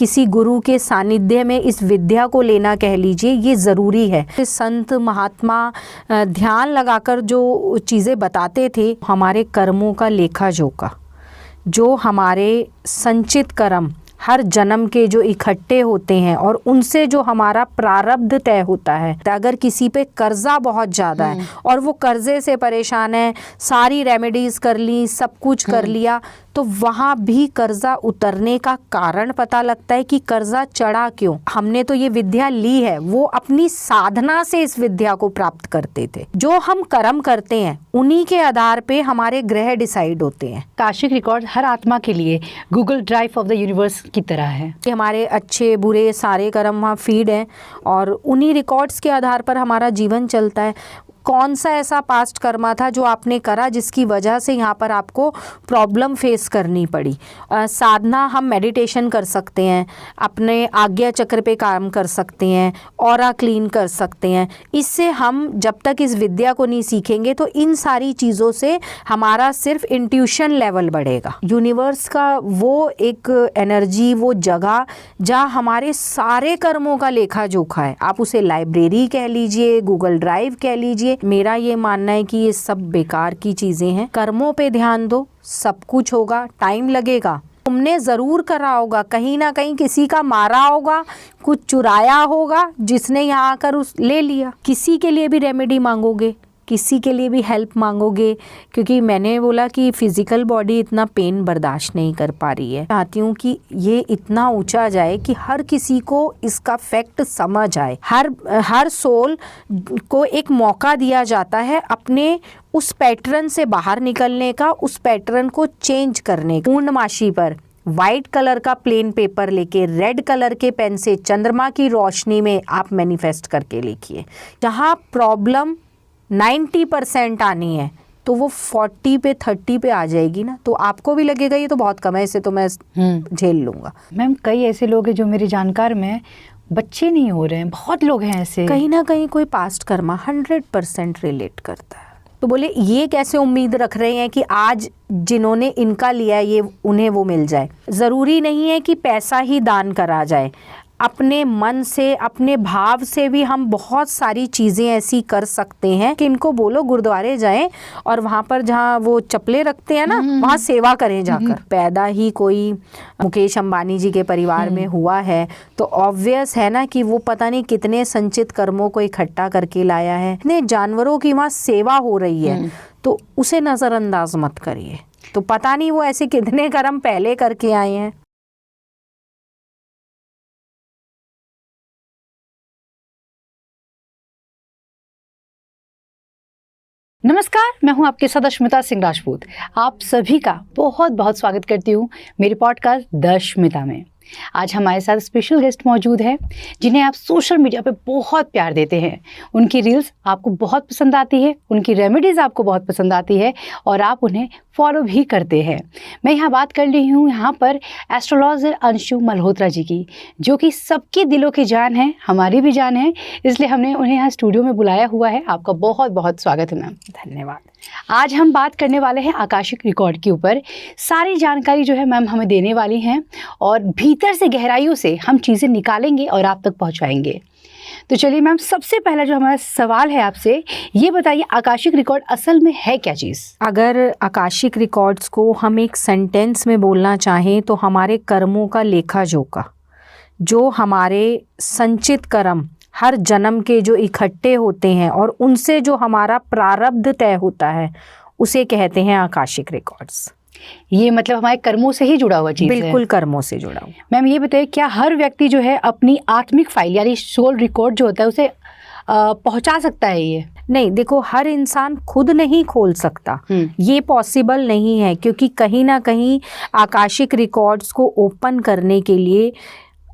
किसी गुरु के सानिध्य में इस विद्या को लेना कह लीजिए, ये ज़रूरी है। संत महात्मा ध्यान लगाकर जो चीज़ें बताते थे, हमारे कर्मों का लेखा जोखा, जो हमारे संचित कर्म हर जन्म के जो इकट्ठे होते हैं और उनसे जो हमारा प्रारब्ध तय होता है। अगर किसी पे कर्जा बहुत ज़्यादा है और वो कर्जे से परेशान है, सारी रेमेडीज़ कर ली, सब कुछ कर लिया, तो वहाँ भी कर्जा उतरने का कारण पता लगता है कि कर्जा चढ़ा क्यों। हमने तो ये विद्या ली है, वो अपनी साधना से इस विद्या को प्राप्त करते थे। जो हम कर्म करते हैं उन्हीं के आधार पे हमारे ग्रह डिसाइड होते हैं। आकाशिक रिकॉर्ड हर आत्मा के लिए Google drive of the universe की तरह है। हमारे अच्छे बुरे सारे कर्म वहाँ फीड हैं और उन्हीं रिकॉर्ड्स के आधार पर हमारा जीवन चलता है। कौन सा ऐसा पास्ट कर्मा था जो आपने करा जिसकी वजह से यहाँ पर आपको प्रॉब्लम फेस करनी पड़ी। साधना हम मेडिटेशन कर सकते हैं, अपने आज्ञा चक्र पे काम कर सकते हैं, ऑरा क्लीन कर सकते हैं। इससे हम जब तक इस विद्या को नहीं सीखेंगे तो इन सारी चीज़ों से हमारा सिर्फ इंट्यूशन लेवल बढ़ेगा। यूनिवर्स का वो एक एनर्जी, वो जगह जहाँ हमारे सारे कर्मों का लेखा जोखा है। आप उसे लाइब्रेरी कह लीजिए, गूगल ड्राइव कह लीजिए। मेरा ये मानना है कि ये सब बेकार की चीजें हैं। कर्मों पे ध्यान दो, सब कुछ होगा। टाइम लगेगा, तुमने जरूर करा होगा, कहीं ना कहीं किसी का मारा होगा, कुछ चुराया होगा, जिसने यहाँ आकर उस ले लिया। किसी के लिए भी रेमेडी मांगोगे, किसी के लिए भी हेल्प मांगोगे, क्योंकि मैंने बोला कि फिजिकल बॉडी इतना पेन बर्दाश्त नहीं कर पा रही है। चाहती हूँ कि ये इतना ऊंचा जाए कि हर किसी को इसका फैक्ट समझ आए। हर सोल को एक मौका दिया जाता है अपने उस पैटर्न से बाहर निकलने का, उस पैटर्न को चेंज करने का। पूर्णमासी पर वाइट कलर का प्लेन पेपर लेके रेड कलर के पेन से चंद्रमा की रोशनी में आप मैनिफेस्ट करके लिखिए। जहाँ प्रॉब्लम 90% आनी है तो वो 40 पे 30 पे आ जाएगी ना, तो आपको भी लगेगा ये तो बहुत कम है, इसे तो मैं झेल लूँगा। मैम कई ऐसे लोग हैं जो मेरे जानकार में बच्चे नहीं हो रहे हैं, बहुत लोग हैं ऐसे। कहीं ना कहीं कोई पास्ट कर्मा 100% रिलेट करता है। तो बोले ये कैसे उम्मीद रख रहे हैं कि आज जिन्होंने इनका लिया ये उन्हें वो मिल जाए। ज़रूरी नहीं है कि पैसा ही दान करा जाए। अपने मन से, अपने भाव से भी हम बहुत सारी चीज़ें ऐसी कर सकते हैं कि इनको बोलो गुरुद्वारे जाएं और वहाँ पर जहाँ वो चप्पलें रखते हैं ना, वहाँ सेवा करें जाकर। पैदा ही कोई मुकेश अंबानी जी के परिवार में हुआ है तो ऑब्वियस है ना कि वो पता नहीं कितने संचित कर्मों को इकट्ठा करके लाया है। इतने जानवरों की वहाँ सेवा हो रही है तो उसे नज़रअंदाज मत करिए। तो पता नहीं वो ऐसे कितने कर्म पहले करके आए हैं। नमस्कार, मैं हूं आपके साथ अश्मिता सिंह राजपूत। आप सभी का बहुत बहुत स्वागत करती हूं मेरे पॉडकास्ट द अश्मिता में। आज हमारे साथ स्पेशल गेस्ट मौजूद है जिन्हें आप सोशल मीडिया पे बहुत प्यार देते हैं। उनकी रील्स आपको बहुत पसंद आती है, उनकी रेमेडीज़ आपको बहुत पसंद आती है और आप उन्हें फॉलो भी करते हैं। मैं यहाँ बात कर रही हूँ यहाँ पर एस्ट्रोलॉजर अंशु मल्होत्रा जी की, जो कि सबके दिलों की जान है, हमारी भी जान है, इसलिए हमने उन्हें यहाँ स्टूडियो में बुलाया हुआ है। आपका बहुत बहुत स्वागत है मैम। धन्यवाद। आज हम बात करने वाले हैं आकाशिक रिकॉर्ड के ऊपर। सारी जानकारी जो है मैम हमें देने वाली हैं और भीतर से गहराइयों से हम चीज़ें निकालेंगे और आप तक पहुंचाएंगे। तो चलिए मैम, सबसे पहला जो हमारा सवाल है आपसे, ये बताइए आकाशिक रिकॉर्ड असल में है क्या चीज़? अगर आकाशिक रिकॉर्ड्स को हम एक सेंटेंस में बोलना चाहें तो हमारे कर्मों का लेखा जोखा, जो हमारे संचित कर्म हर जन्म के जो इकट्ठे होते हैं और उनसे जो हमारा प्रारब्ध तय होता है, उसे कहते हैं आकाशिक रिकॉर्ड्स। ये मतलब हमारे कर्मों से ही जुड़ा हुआ चीज़ है? बिल्कुल कर्मों से जुड़ा हुआ। मैम ये बताइए, क्या हर व्यक्ति जो है अपनी आत्मिक फाइल यानी सोल रिकॉर्ड जो होता है उसे पहुंचा सकता है? ये नहीं, देखो हर इंसान खुद नहीं खोल सकता, ये पॉसिबल नहीं है, क्योंकि कहीं ना कहीं आकाशिक रिकॉर्ड्स को ओपन करने के लिए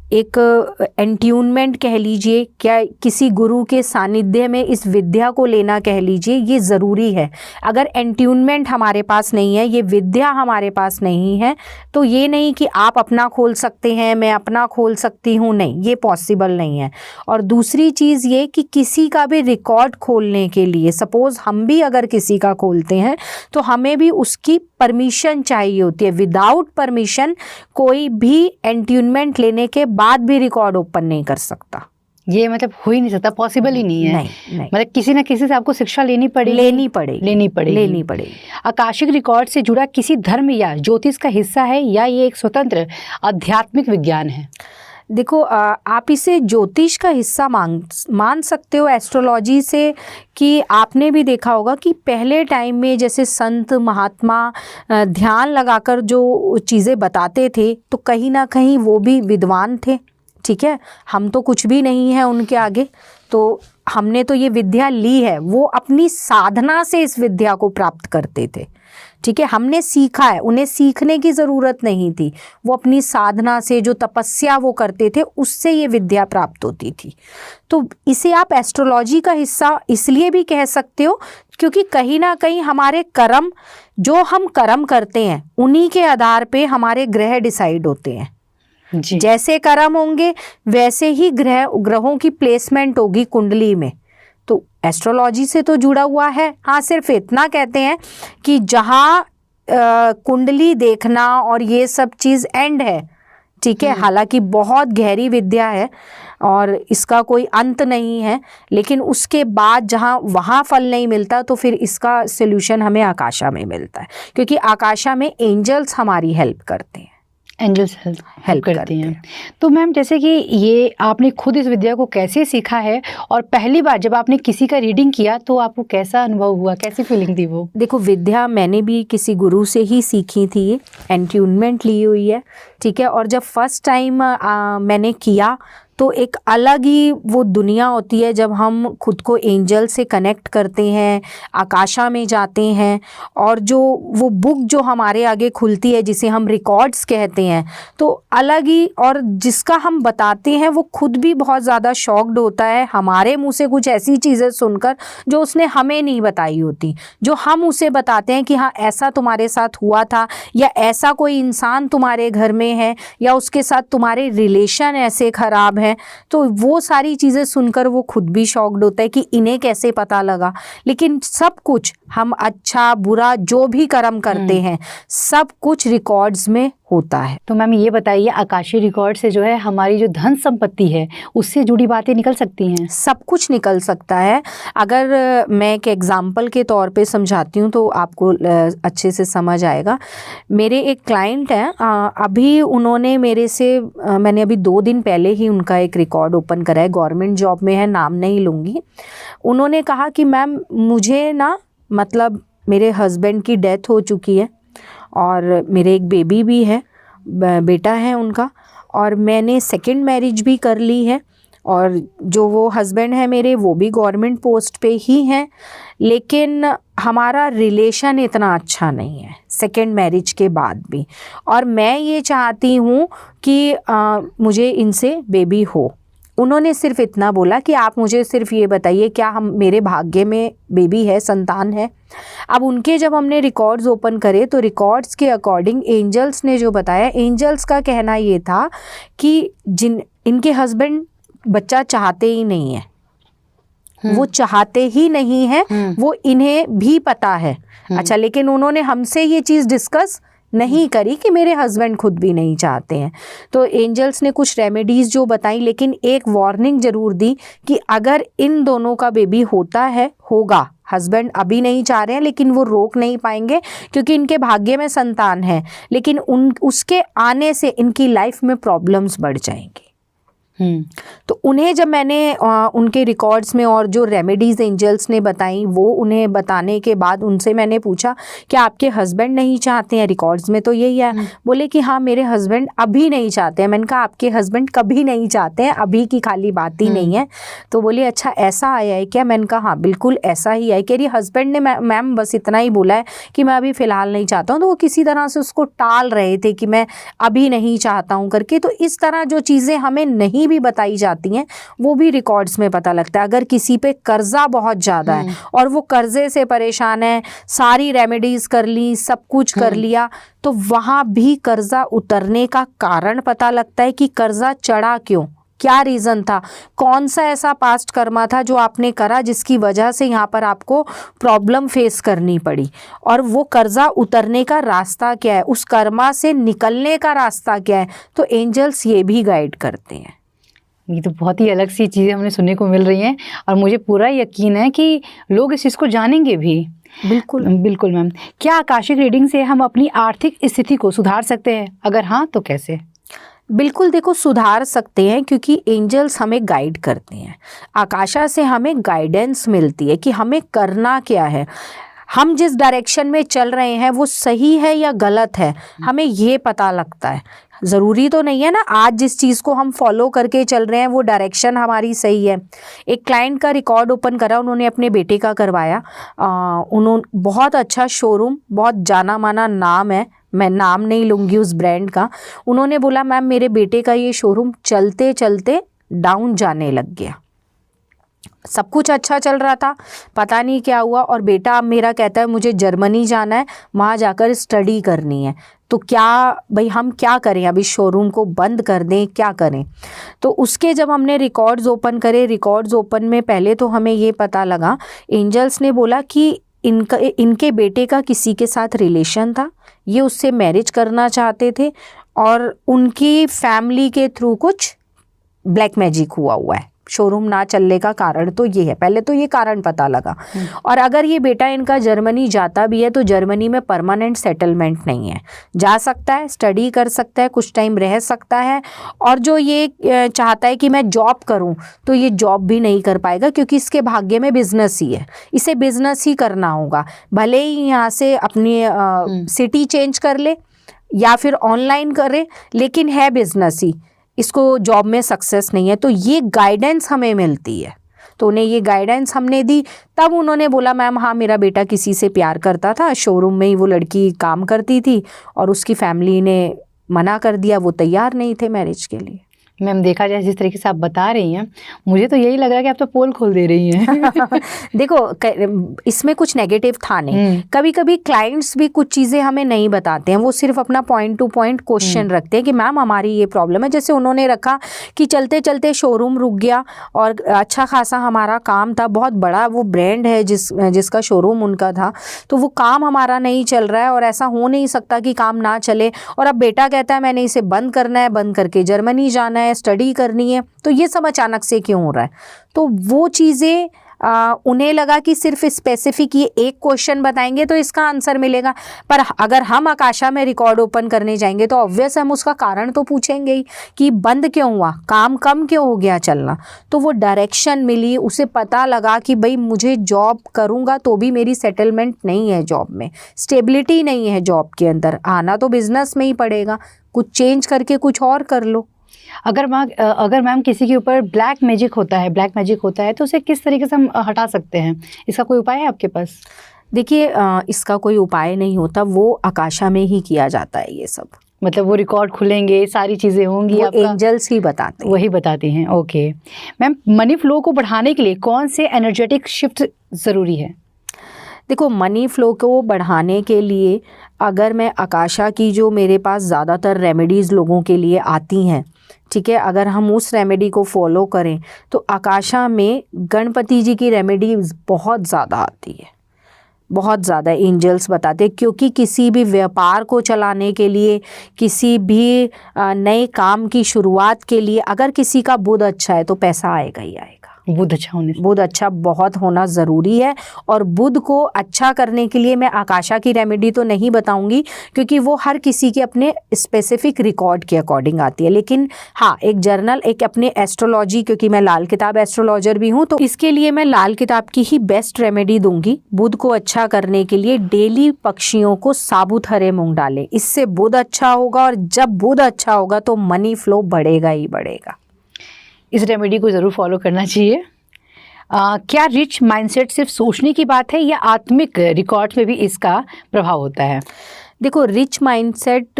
एक एंट्यूनमेंट कह लीजिए, क्या किसी गुरु के सानिध्य में इस विद्या को लेना कह लीजिए, ये ज़रूरी है। अगर एंट्यूनमेंट हमारे पास नहीं है, ये विद्या हमारे पास नहीं है, तो ये नहीं कि आप अपना खोल सकते हैं, मैं अपना खोल सकती हूँ, नहीं, ये पॉसिबल नहीं है। और दूसरी चीज़ ये कि किसी का भी रिकॉर्ड खोलने के लिए, सपोज़ हम भी अगर किसी का खोलते हैं तो हमें भी उसकी परमिशन चाहिए होती है। विदाउट परमिशन कोई भी एंट्यूनमेंट लेने के बाद भी रिकॉर्ड ओपन नहीं कर सकता। ये मतलब हो ही नहीं सकता, पॉसिबल ही नहीं है। नहीं। मतलब किसी ना किसी से आपको शिक्षा लेनी पड़ेगी। लेनी पड़ेगी। आकाशिक रिकॉर्ड से जुड़ा किसी धर्म या ज्योतिष का हिस्सा है या ये एक स्वतंत्र आध्यात्मिक विज्ञान है? देखो, आप इसे ज्योतिष का हिस्सा मान सकते हो, एस्ट्रोलॉजी से, कि आपने भी देखा होगा कि पहले टाइम में जैसे संत महात्मा ध्यान लगाकर जो चीज़ें बताते थे, तो कहीं ना कहीं वो भी विद्वान थे। ठीक है, हम तो कुछ भी नहीं है उनके आगे, तो हमने तो ये विद्या ली है, वो अपनी साधना से इस विद्या को प्राप्त करते थे। ठीक है, हमने सीखा है, उन्हें सीखने की ज़रूरत नहीं थी, वो अपनी साधना से, जो तपस्या वो करते थे, उससे ये विद्या प्राप्त होती थी। तो इसे आप एस्ट्रोलॉजी का हिस्सा इसलिए भी कह सकते हो क्योंकि कहीं ना कहीं हमारे कर्म, जो हम कर्म करते हैं, उन्हीं के आधार पे हमारे ग्रह डिसाइड होते हैं। जैसे कर्म होंगे वैसे ही ग्रहों की प्लेसमेंट होगी कुंडली में। तो एस्ट्रोलॉजी से तो जुड़ा हुआ है। हाँ, सिर्फ इतना कहते हैं कि जहाँ कुंडली देखना और ये सब चीज़ एंड है। ठीक है, हालांकि बहुत गहरी विद्या है और इसका कोई अंत नहीं है, लेकिन उसके बाद जहाँ वहाँ फल नहीं मिलता, तो फिर इसका सॉल्यूशन हमें आकाशा में मिलता है, क्योंकि आकाशा में एंजल्स हमारी हेल्प करते हैं। एंजल्स हेल्प करती हैं। तो मैम, जैसे कि ये आपने खुद इस विद्या को कैसे सीखा है, और पहली बार जब आपने किसी का रीडिंग किया तो आपको कैसा अनुभव हुआ, कैसी फीलिंग थी वो? देखो, विद्या मैंने भी किसी गुरु से ही सीखी थी, ये एंट्यूनमेंट ली हुई है। ठीक है, और जब फर्स्ट टाइम मैंने किया तो एक अलग ही वो दुनिया होती है जब हम खुद को एंजल से कनेक्ट करते हैं, आकाशा में जाते हैं, और जो वो बुक जो हमारे आगे खुलती है जिसे हम रिकॉर्ड्स कहते हैं, तो अलग ही, और जिसका हम बताते हैं वो खुद भी बहुत ज़्यादा शॉक्ड होता है हमारे मुंह से कुछ ऐसी चीज़ें सुनकर जो उसने हमें नहीं बताई होती, जो हम उसे बताते हैं कि हाँ ऐसा तुम्हारे साथ हुआ था, या ऐसा कोई इंसान तुम्हारे घर में है, या उसके साथ तुम्हारे रिलेशन ऐसे ख़राब है। तो वो सारी चीज़ें सुनकर वो खुद भी शॉक्ड होता है कि इन्हें कैसे पता लगा। लेकिन सब कुछ, हम अच्छा बुरा जो भी कर्म करते हैं, सब कुछ रिकॉर्ड्स में होता है। तो मैम ये बताइए, आकाशीय रिकॉर्ड से जो है हमारी जो धन संपत्ति है उससे जुड़ी बातें निकल सकती हैं? सब कुछ निकल सकता है। अगर मैं एक एग्जाम्पल के तौर पे समझाती हूँ तो आपको अच्छे से समझ आएगा। मेरे एक क्लाइंट हैं, अभी उन्होंने मेरे से, मैंने अभी 2 दिन पहले ही उनका एक रिकॉर्ड ओपन करा है, गवर्नमेंट जॉब में है, नाम नहीं लूँगी। उन्होंने कहा कि मैम मुझे ना, मतलब मेरे हस्बैंड की डेथ हो चुकी है और मेरे एक बेबी भी है, बेटा है उनका, और मैंने सेकंड मैरिज भी कर ली है, और जो वो हस्बैंड है मेरे, वो भी गवर्नमेंट पोस्ट पे ही हैं, लेकिन हमारा रिलेशन इतना अच्छा नहीं है सेकंड मैरिज के बाद भी, और मैं ये चाहती हूँ कि मुझे इनसे बेबी हो। उन्होंने सिर्फ इतना बोला कि आप मुझे सिर्फ ये बताइए क्या हम, मेरे भाग्य में बेबी है, संतान है। अब उनके जब हमने रिकॉर्ड्स ओपन करे तो रिकॉर्ड्स के अकॉर्डिंग एंजल्स ने जो बताया, एंजल्स का कहना ये था कि इनके हस्बैंड बच्चा चाहते ही नहीं है, वो चाहते ही नहीं है, वो इन्हें भी पता है। अच्छा, लेकिन उन्होंने हमसे ये चीज़ डिस्कस नहीं करी कि मेरे हस्बैंड खुद भी नहीं चाहते हैं। तो एंजल्स ने कुछ रेमेडीज़ जो बताई, लेकिन एक वार्निंग ज़रूर दी कि अगर इन दोनों का बेबी होता है, होगा, हस्बैंड अभी नहीं चाह रहे हैं लेकिन वो रोक नहीं पाएंगे क्योंकि इनके भाग्य में संतान है, लेकिन उसके आने से इनकी लाइफ में प्रॉब्लम्स बढ़ जाएंगी। तो उन्हें जब मैंने उनके रिकॉर्ड्स में और जो रेमेडीज़ एंजल्स ने बताई वो उन्हें बताने के बाद उनसे मैंने पूछा कि आपके हस्बैंड नहीं चाहते हैं, रिकॉर्ड्स में तो यही है। बोले कि हाँ मेरे हस्बैंड अभी नहीं चाहते हैं। मैंने कहा आपके हस्बैंड कभी नहीं चाहते हैं, अभी की खाली बात ही नहीं है। तो बोली अच्छा ऐसा आया है क्या? मैंने कहा हाँ बिल्कुल ऐसा ही है। कह रही हस्बैंड ने मैम बस इतना ही बोला है कि मैं अभी फ़िलहाल नहीं चाहता हूँ, तो वो किसी तरह से उसको टाल रहे थे कि मैं अभी नहीं चाहता हूँ करके। तो इस तरह जो चीज़ें हमें नहीं भी बताई जाती हैं वो भी रिकॉर्ड्स में पता लगता है। अगर किसी पे कर्जा बहुत ज़्यादा है और वो कर्जे से परेशान है, सारी रेमेडीज़ कर ली, सब कुछ कर लिया, तो वहाँ भी कर्जा उतरने का कारण पता लगता है कि कर्जा चढ़ा क्यों, क्या रीज़न था, कौन सा ऐसा पास्ट कर्मा था जो आपने करा जिसकी वजह से यहाँ पर आपको प्रॉब्लम फेस करनी पड़ी, और वो कर्जा उतरने का रास्ता क्या है, उस कर्मा से निकलने का रास्ता क्या है। तो एंजल्स ये भी गाइड करते हैं। ये तो बहुत ही अलग सी चीज़ें हमें सुनने को मिल रही हैं और मुझे पूरा यकीन है कि लोग इस चीज़ को जानेंगे भी। बिल्कुल बिल्कुल मैम। क्या आकाशिक रीडिंग से हम अपनी आर्थिक स्थिति को सुधार सकते हैं? अगर हाँ तो कैसे? बिल्कुल देखो सुधार सकते हैं क्योंकि एंजल्स हमें गाइड करते हैं। आकाशा से हमें गाइडेंस मिलती है कि हमें करना क्या है, हम जिस डायरेक्शन में चल रहे हैं वो सही है या गलत है, हमें ये पता लगता है। ज़रूरी तो नहीं है ना आज जिस चीज़ को हम फॉलो करके चल रहे हैं वो डायरेक्शन हमारी सही है। एक क्लाइंट का रिकॉर्ड ओपन करा, उन्होंने अपने बेटे का करवाया। उन्होंने बहुत अच्छा शोरूम, बहुत जाना माना नाम है, मैं नाम नहीं लूँगी उस ब्रांड का। उन्होंने बोला मैम मेरे बेटे का ये शोरूम चलते चलते डाउन जाने लग गया। सब कुछ अच्छा चल रहा था, पता नहीं क्या हुआ, और बेटा अब मेरा कहता है मुझे जर्मनी जाना है, वहाँ जाकर स्टडी करनी है। तो क्या भाई हम क्या करें, अभी शोरूम को बंद कर दें, क्या करें? तो उसके जब हमने रिकॉर्ड्स ओपन करे, रिकॉर्ड्स ओपन में पहले तो हमें ये पता लगा, एंजल्स ने बोला कि इनके बेटे का किसी के साथ रिलेशन था, ये उससे मैरिज करना चाहते थे, और उनकी फैमिली के थ्रू कुछ ब्लैक मैजिक हुआ है। शोरूम ना चलने का कारण तो ये है, पहले तो ये कारण पता लगा। और अगर ये बेटा इनका जर्मनी जाता भी है तो जर्मनी में परमानेंट सेटलमेंट नहीं है, जा सकता है, स्टडी कर सकता है, कुछ टाइम रह सकता है, और जो ये चाहता है कि मैं जॉब करूं तो ये जॉब भी नहीं कर पाएगा क्योंकि इसके भाग्य में बिजनेस ही है, इसे बिजनेस ही करना होगा। भले ही यहाँ से अपनी सिटी चेंज कर ले या फिर ऑनलाइन करे, लेकिन है बिजनेस ही, इसको जॉब में सक्सेस नहीं है। तो ये गाइडेंस हमें मिलती है, तो उन्हें ये गाइडेंस हमने दी। तब उन्होंने बोला मैम हाँ मेरा बेटा किसी से प्यार करता था, शोरूम में ही वो लड़की काम करती थी, और उसकी फैमिली ने मना कर दिया, वो तैयार नहीं थे मैरिज के लिए। मैम देखा जाए जिस तरीके से आप बता रही हैं, मुझे तो यही लग रहा है कि आप तो पोल खोल दे रही हैं। देखो इसमें कुछ नेगेटिव था नहीं। कभी कभी क्लाइंट्स भी कुछ चीज़ें हमें नहीं बताते हैं, वो सिर्फ अपना पॉइंट टू पॉइंट क्वेश्चन रखते हैं कि मैम हमारी ये प्रॉब्लम है। जैसे उन्होंने रखा कि चलते चलते शोरूम रुक गया, और अच्छा खासा हमारा काम था, बहुत बड़ा वो ब्रांड है जिसका शोरूम उनका था, तो वो काम हमारा नहीं चल रहा है, और ऐसा हो नहीं सकता कि काम ना चले। और अब बेटा कहता है मैंने इसे बंद करना है, बंद करके जर्मनी जाना है, स्टडी करनी है, तो ये सब अचानक से क्यों हो रहा है? तो वो चीज़ें उन्हें लगा कि सिर्फ स्पेसिफिक ये एक क्वेश्चन बताएंगे तो इसका आंसर मिलेगा, पर अगर हम आकाशा में रिकॉर्ड ओपन करने जाएंगे तो ऑब्वियस हम उसका कारण तो पूछेंगे ही कि बंद क्यों हुआ, काम कम क्यों हो गया चलना। तो वो डायरेक्शन मिली, उसे पता लगा कि भाई मुझे जॉब करूँगा तो भी मेरी सेटलमेंट नहीं है, जॉब में स्टेबिलिटी नहीं है, जॉब के अंदर आना तो बिजनेस में ही पड़ेगा, कुछ चेंज करके कुछ और कर लो। अगर मैम किसी के ऊपर ब्लैक मैजिक होता है तो उसे किस तरीके से हम हटा सकते हैं? इसका कोई उपाय है आपके पास? देखिए इसका कोई उपाय नहीं होता, वो आकाशा में ही किया जाता है ये सब। मतलब वो रिकॉर्ड खुलेंगे, सारी चीज़ें होंगी, वो एंजल्स ही बताते हैं, वही बताती हैं। ओके मैम, मनी फ्लो को बढ़ाने के लिए कौन से एनर्जेटिक शिफ्ट ज़रूरी है? देखो मनी फ्लो को बढ़ाने के लिए अगर मैं आकाशा की जो मेरे पास ज़्यादातर रेमेडीज़ लोगों के लिए आती हैं, ठीक है, अगर हम उस रेमेडी को फॉलो करें तो आकाशा में गणपति जी की रेमेडी बहुत ज़्यादा आती है, बहुत ज़्यादा एंजल्स बताते हैं। क्योंकि किसी भी व्यापार को चलाने के लिए, किसी भी नए काम की शुरुआत के लिए अगर किसी का बुध अच्छा है तो पैसा आएगा ही आएगा। बुध अच्छा होने से। बुध अच्छा बहुत होना ज़रूरी है। और बुध को अच्छा करने के लिए मैं आकाशा की रेमेडी तो नहीं बताऊंगी, क्योंकि वो हर किसी के अपने स्पेसिफिक रिकॉर्ड के अकॉर्डिंग आती है। लेकिन हाँ, एक जर्नल, एक अपने एस्ट्रोलॉजी, क्योंकि मैं लाल किताब एस्ट्रोलॉजर भी हूँ, तो इसके लिए मैं लाल किताब की ही बेस्ट रेमेडी दूंगी। बुध को अच्छा करने के लिए डेली पक्षियों को साबुत हरे मूंग डालें, इससे बुध अच्छा होगा। और जब बुध अच्छा होगा तो मनी फ्लो बढ़ेगा ही बढ़ेगा। इस रेमेडी को ज़रूर फॉलो करना चाहिए। क्या रिच माइंडसेट सिर्फ सोचने की बात है या आत्मिक रिकॉर्ड में भी इसका प्रभाव होता है? देखो, रिच माइंडसेट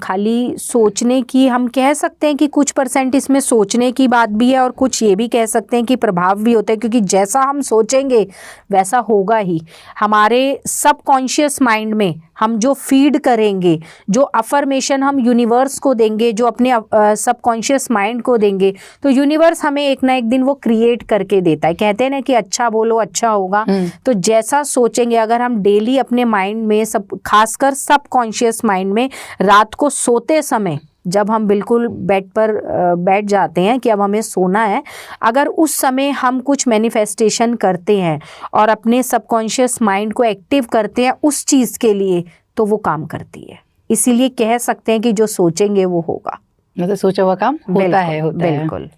खाली सोचने की, हम कह सकते हैं कि कुछ % इसमें सोचने की बात भी है और कुछ ये भी कह सकते हैं कि प्रभाव भी होता है, क्योंकि जैसा हम सोचेंगे वैसा होगा ही। हमारे सबकॉन्शियस माइंड में हम जो फीड करेंगे, जो अफर्मेशन हम यूनिवर्स को देंगे, जो अपने सबकॉन्शियस माइंड को देंगे, तो यूनिवर्स हमें एक ना एक दिन वो क्रिएट करके देता है। कहते हैं ना कि अच्छा बोलो अच्छा होगा। तो जैसा सोचेंगे, अगर हम डेली अपने माइंड में, सब खासकर सबकॉन्शियस माइंड में, रात को सोते समय जब हम बिल्कुल बेड पर बैठ जाते हैं कि अब हमें सोना है, अगर उस समय हम कुछ मैनिफेस्टेशन करते हैं और अपने सबकॉन्शियस माइंड को एक्टिव करते हैं उस चीज़ के लिए, तो वो काम करती है। इसीलिए कह सकते हैं कि जो सोचेंगे वो होगा। मतलब सोचा हुआ काम होता है। बिल्कुल।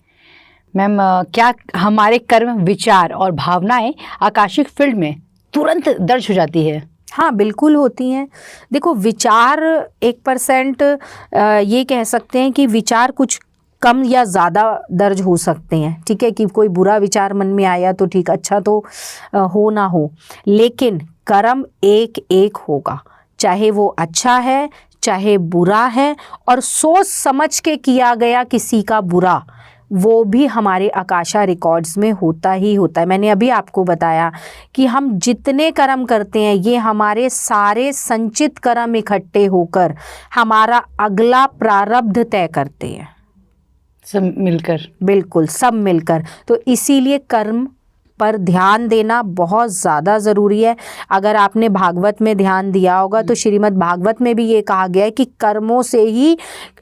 मैम, क्या हमारे कर्म, विचार और भावनाएं आकाशिक फील्ड में तुरंत दर्ज हो जाती है? हाँ, बिल्कुल होती हैं। देखो, विचार 1% ये कह सकते हैं कि विचार कुछ कम या ज़्यादा दर्ज हो सकते हैं। ठीक है, कि कोई बुरा विचार मन में आया तो ठीक, अच्छा तो हो ना हो, लेकिन कर्म एक एक होगा, चाहे वो अच्छा है चाहे बुरा है। और सोच समझ के किया गया किसी का बुरा, वो भी हमारे आकाशा रिकॉर्ड्स में होता ही होता है। मैंने अभी आपको बताया कि हम जितने कर्म करते हैं, ये हमारे सारे संचित कर्म इकट्ठे होकर हमारा अगला प्रारब्ध तय करते हैं, सब मिलकर। बिल्कुल, सब मिलकर। तो इसीलिए कर्म पर ध्यान देना बहुत ज़्यादा ज़रूरी है। अगर आपने भागवत में ध्यान दिया होगा तो श्रीमद् भागवत में भी ये कहा गया है कि कर्मों से ही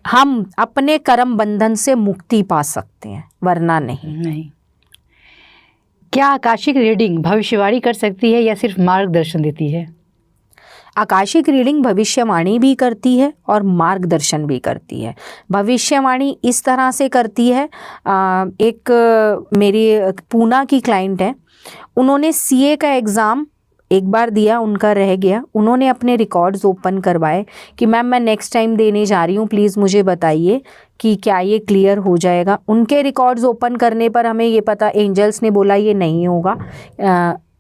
हम अपने कर्म बंधन से मुक्ति पा सकते हैं, वरना नहीं। क्या आकाशिक रीडिंग भविष्यवाणी कर सकती है या सिर्फ मार्गदर्शन देती है? आकाशिक रीडिंग भविष्यवाणी भी करती है और मार्गदर्शन भी करती है। भविष्यवाणी इस तरह से करती है, एक मेरी पूना की क्लाइंट है, उन्होंने सीए का एग्ज़ाम एक बार दिया, उनका रह गया। उन्होंने अपने रिकॉर्ड्स ओपन करवाए कि मैम मैं नेक्स्ट टाइम देने जा रही हूँ, प्लीज़ मुझे बताइए कि क्या ये क्लियर हो जाएगा। उनके रिकॉर्ड्स ओपन करने पर हमें ये पता, एंजल्स ने बोला ये नहीं होगा,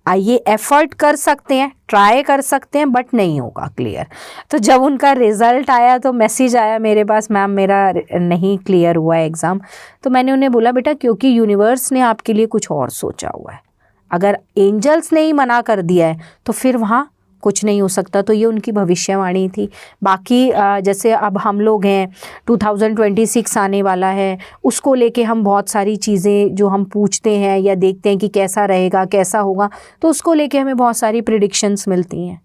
ये एफर्ट कर सकते हैं, ट्राई कर सकते हैं, बट नहीं होगा क्लियर। तो जब उनका रिज़ल्ट आया तो मैसेज आया मेरे पास, मैम मेरा नहीं क्लियर हुआ है एग्ज़ाम। तो मैंने उन्हें बोला बेटा, क्योंकि यूनिवर्स ने आपके लिए कुछ और सोचा हुआ है, अगर एंजल्स ने ही मना कर दिया है तो फिर वहाँ कुछ नहीं हो सकता। तो ये उनकी भविष्यवाणी थी। बाकी जैसे अब हम लोग हैं, 2026 आने वाला है, उसको लेके हम बहुत सारी चीज़ें जो हम पूछते हैं या देखते हैं कि कैसा रहेगा कैसा होगा, तो उसको लेके हमें बहुत सारी प्रिडिक्शंस मिलती हैं।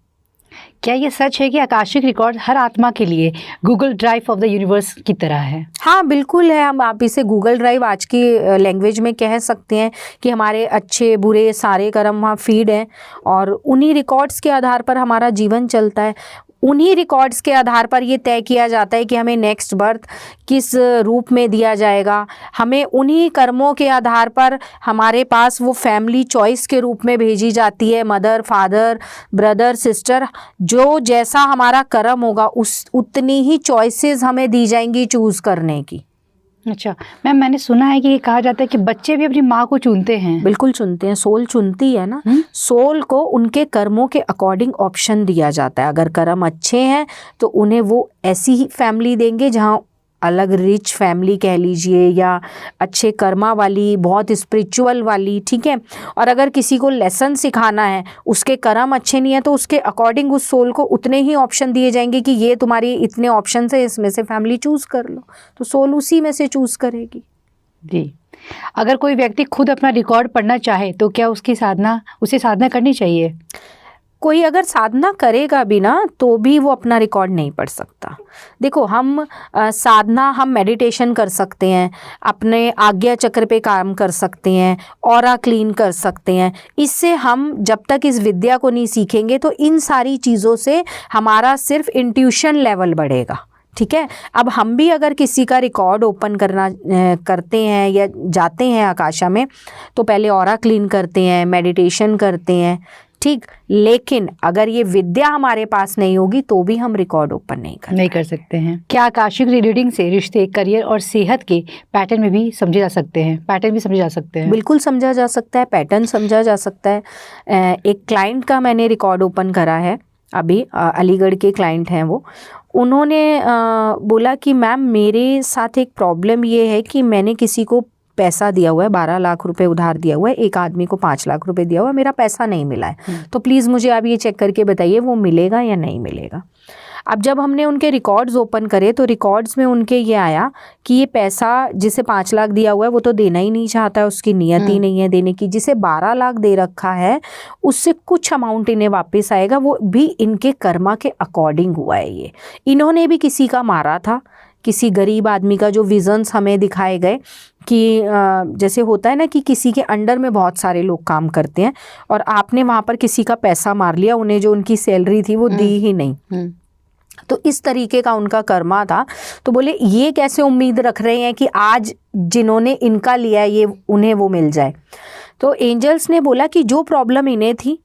क्या ये सच है कि आकाशिक रिकॉर्ड हर आत्मा के लिए Google drive of the universe की तरह है? हाँ, बिल्कुल है। हम आप इसे गूगल ड्राइव आज की लैंग्वेज में कह सकते हैं कि हमारे अच्छे बुरे सारे कर्म वहाँ फीड हैं और उन्हीं रिकॉर्ड्स के आधार पर हमारा जीवन चलता है। उन्हीं रिकॉर्ड्स के आधार पर ये तय किया जाता है कि हमें नेक्स्ट बर्थ किस रूप में दिया जाएगा। हमें उन्हीं कर्मों के आधार पर हमारे पास वो फैमिली चॉइस के रूप में भेजी जाती है, मदर, फादर, ब्रदर, सिस्टर, जो जैसा हमारा कर्म होगा उतनी ही चॉइसेस हमें दी जाएंगी चूज़ करने की। अच्छा मैम, मैंने सुना है कि ये कहा जाता है कि बच्चे भी अपनी माँ को चुनते हैं। बिल्कुल चुनते हैं, सोल चुनती है ना। सोल को उनके कर्मों के अकॉर्डिंग ऑप्शन दिया जाता है। अगर कर्म अच्छे हैं तो उन्हें वो ऐसी ही फैमिली देंगे जहाँ अलग रिच फैमिली कह लीजिए या अच्छे कर्मा वाली, बहुत स्पिरिचुअल वाली, ठीक है। और अगर किसी को लेसन सिखाना है, उसके कर्म अच्छे नहीं है, तो उसके अकॉर्डिंग उस सोल को उतने ही ऑप्शन दिए जाएंगे कि ये तुम्हारी इतने ऑप्शन है, इसमें से फैमिली चूज़ कर लो, तो सोल उसी में से चूज़ करेगी। जी, अगर कोई व्यक्ति खुद अपना रिकॉर्ड पढ़ना चाहे तो क्या उसे साधना करनी चाहिए? कोई अगर साधना करेगा भी ना तो भी वो अपना रिकॉर्ड नहीं पढ़ सकता। देखो हम साधना, हम मेडिटेशन कर सकते हैं, अपने आज्ञा चक्र पे काम कर सकते हैं, ऑरा क्लीन कर सकते हैं। इससे हम जब तक इस विद्या को नहीं सीखेंगे तो इन सारी चीज़ों से हमारा सिर्फ इंट्यूशन लेवल बढ़ेगा। ठीक है, अब हम भी अगर किसी का रिकॉर्ड ओपन करते हैं या जाते हैं आकाशा में तो पहले ऑरा क्लीन करते हैं, मेडिटेशन करते हैं, ठीक। लेकिन अगर ये विद्या हमारे पास नहीं होगी तो भी हम रिकॉर्ड ओपन नहीं कर सकते हैं। क्या आकाशिक रीडिंग से रिश्ते, करियर और सेहत के पैटर्न में भी समझे जा सकते हैं? पैटर्न भी समझे जा सकते हैं? बिल्कुल समझा जा सकता है, पैटर्न समझा जा सकता है। एक क्लाइंट का मैंने रिकॉर्ड ओपन करा है अभी, अलीगढ़ के क्लाइंट हैं वो। उन्होंने बोला कि मैम मेरे साथ एक प्रॉब्लम ये है कि मैंने किसी को पैसा दिया हुआ है, 12 लाख रुपए उधार दिया हुआ है, एक आदमी को 5 लाख रुपए दिया हुआ है, मेरा पैसा नहीं मिला है, तो प्लीज़ मुझे आप ये चेक करके बताइए वो मिलेगा या नहीं मिलेगा। अब जब हमने उनके रिकॉर्ड्स ओपन करे तो रिकॉर्ड्स में उनके ये आया कि ये पैसा जिसे 5 लाख दिया हुआ है वो तो देना ही नहीं चाहता है, उसकी नियत ही नहीं है देने की। जिसे 12 लाख दे रखा है उससे कुछ अमाउंट इन्हें वापस आएगा, वो भी इनके कर्मा के अकॉर्डिंग हुआ है। ये इन्होंने भी किसी का मारा था, किसी गरीब आदमी का, जो विजन्स हमें दिखाए गए कि जैसे होता है ना कि किसी के अंडर में बहुत सारे लोग काम करते हैं और आपने वहाँ पर किसी का पैसा मार लिया, उन्हें जो उनकी सैलरी थी वो दी ही नहीं। तो इस तरीके का उनका कर्मा था। तो बोले ये कैसे उम्मीद रख रहे हैं कि आज जिन्होंने इनका लिया है ये उन्हें वो मिल जाए। तो एंजल्स ने बोला कि जो प्रॉब्लम इन्हें थी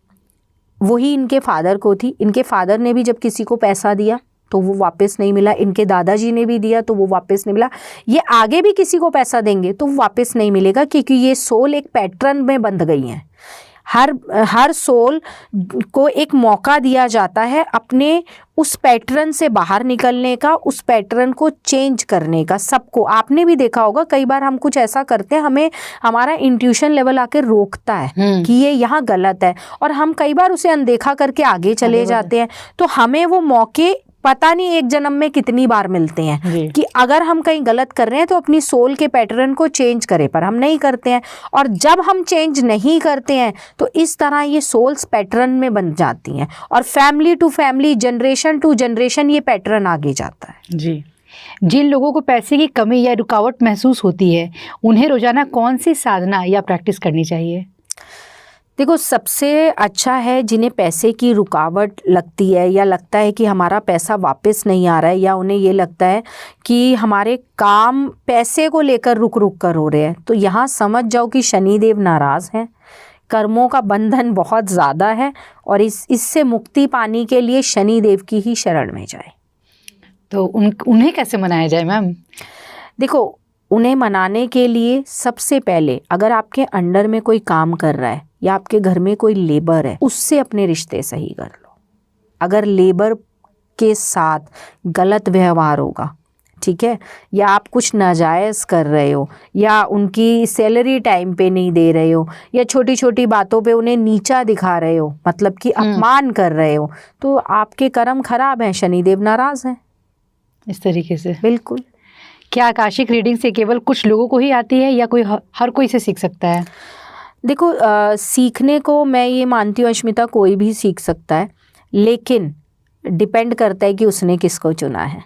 वही इनके फादर को थी। इनके फादर ने भी जब किसी को पैसा दिया तो वो वापस नहीं मिला, इनके दादाजी ने भी दिया तो वो वापस नहीं मिला, ये आगे भी किसी को पैसा देंगे तो वापस नहीं मिलेगा, क्योंकि ये सोल एक पैटर्न में बंध गई हैं। हर सोल को एक मौका दिया जाता है अपने उस पैटर्न से बाहर निकलने का, उस पैटर्न को चेंज करने का। सबको आपने भी देखा होगा, कई बार हम कुछ ऐसा करते हैं, हमें हमारा इंट्यूशन लेवल आके रोकता है कि ये यहाँ गलत है और हम कई बार उसे अनदेखा करके आगे चले जाते हैं। तो हमें वो मौके पता नहीं एक जन्म में कितनी बार मिलते हैं कि अगर हम कहीं गलत कर रहे हैं तो अपनी सोल के पैटर्न को चेंज करें, पर हम नहीं करते हैं। और जब हम चेंज नहीं करते हैं तो इस तरह ये सोल्स पैटर्न में बन जाती हैं और family to family, generation to generation ये पैटर्न आगे जाता है। जी। जिन लोगों को पैसे की कमी या रुकावट महसूस होती है उन्हें रोजाना कौन सी साधना या प्रैक्टिस करनी चाहिए? देखो सबसे अच्छा है जिन्हें पैसे की रुकावट लगती है या लगता है कि हमारा पैसा वापस नहीं आ रहा है, या उन्हें ये लगता है कि हमारे काम पैसे को लेकर रुक रुक कर हो रहे हैं, तो यहाँ समझ जाओ कि शनिदेव नाराज़ हैं, कर्मों का बंधन बहुत ज़्यादा है और इससे मुक्ति पाने के लिए शनिदेव की ही शरण में जाए। तो उन्हें कैसे मनाया जाए मैम? देखो उन्हें मनाने के लिए सबसे पहले अगर आपके अंडर में कोई काम कर रहा है या आपके घर में कोई लेबर है, उससे अपने रिश्ते सही कर लो। अगर लेबर के साथ गलत व्यवहार होगा, ठीक है, या आप कुछ नाजायज़ कर रहे हो या उनकी सैलरी टाइम पे नहीं दे रहे हो या छोटी छोटी बातों पे उन्हें नीचा दिखा रहे हो, मतलब कि अपमान कर रहे हो, तो आपके कर्म खराब हैं, शनिदेव नाराज़ हैं। इस तरीके से बिल्कुल। क्या आकाशिक रीडिंग से केवल कुछ लोगों को ही आती है या कोई हर कोई से सीख सकता है? देखो सीखने को मैं ये मानती हूँ अश्मिता, कोई भी सीख सकता है, लेकिन डिपेंड करता है कि उसने किसको चुना है।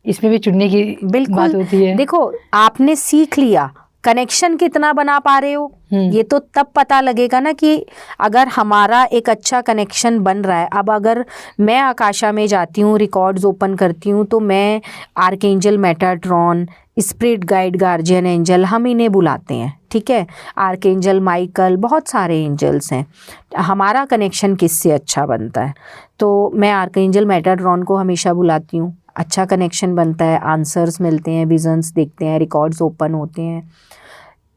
इसमें भी चुनने की बात होती है। देखो आपने सीख लिया, कनेक्शन कितना बना पा रहे हो ये तो तब पता लगेगा ना कि अगर हमारा एक अच्छा कनेक्शन बन रहा है। अब अगर मैं आकाशा में जाती हूँ, रिकॉर्ड्स ओपन करती हूँ, तो मैं archangel Metatron, spirit guide, guardian angel, हम इन्हें बुलाते हैं, ठीक है, आर्कएंजल माइकल, बहुत सारे एंजल्स हैं। हमारा कनेक्शन किससे अच्छा बनता है तो मैं आर्कएंजल मेटाट्रॉन को हमेशा बुलाती हूँ। अच्छा कनेक्शन बनता है, आंसर्स मिलते हैं, विजन्स दिखते हैं, रिकॉर्ड्स ओपन होते हैं।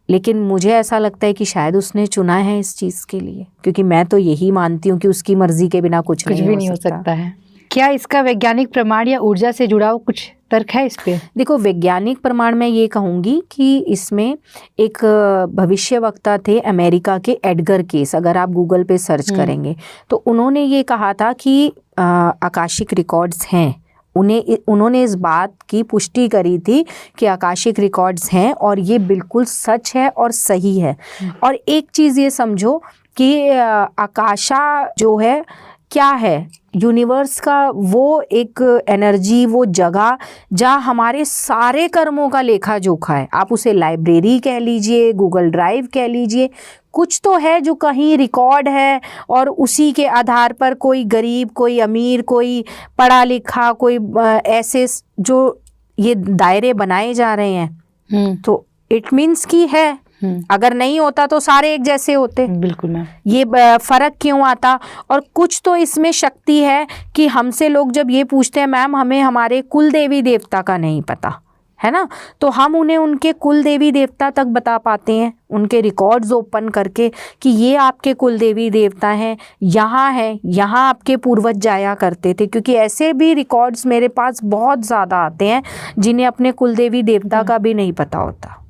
लेकिन मुझे ऐसा लगता है कि शायद उसने चुना है इस चीज़ के लिए, क्योंकि मैं तो यही मानती हूँ कि उसकी मर्जी के बिना कुछ नहीं हो सकता है। क्या इसका वैज्ञानिक प्रमाण या ऊर्जा से जुड़ा हुआ कुछ तर्क है इस पे? देखो वैज्ञानिक प्रमाण मैं ये कहूँगी कि इसमें एक भविष्यवक्ता थे अमेरिका के, एडगर केस, अगर आप गूगल पे सर्च करेंगे तो उन्होंने ये कहा था कि आकाशिक रिकॉर्ड्स हैं। उन्होंने इस बात की पुष्टि करी थी कि आकाशिक रिकॉर्ड्स हैं और ये बिल्कुल सच है और सही है। और एक चीज़ ये समझो कि आकाशा जो है क्या है, यूनिवर्स का वो एक एनर्जी, वो जगह जहाँ हमारे सारे कर्मों का लेखा जोखा है। आप उसे लाइब्रेरी कह लीजिए, गूगल ड्राइव कह लीजिए, कुछ तो है जो कहीं रिकॉर्ड है और उसी के आधार पर कोई गरीब, कोई अमीर, कोई पढ़ा लिखा, कोई ऐसे जो ये दायरे बनाए जा रहे हैं, तो इट मीन्स कि है। अगर नहीं होता तो सारे एक जैसे होते। बिल्कुल मैम। ये फर्क क्यों आता? और कुछ तो इसमें शक्ति है कि हमसे लोग जब ये पूछते हैं मैम हमें हमारे कुल देवी देवता का नहीं पता है ना, तो हम उन्हें उनके कुल देवी देवता तक बता पाते हैं, उनके रिकॉर्ड्स ओपन करके कि ये आपके कुल देवी देवता हैं, यहाँ है, यहाँ आपके पूर्वज जाया करते थे। क्योंकि ऐसे भी रिकॉर्ड्स मेरे पास बहुत ज़्यादा आते हैं जिन्हें अपने कुल देवी देवता का भी नहीं पता होता।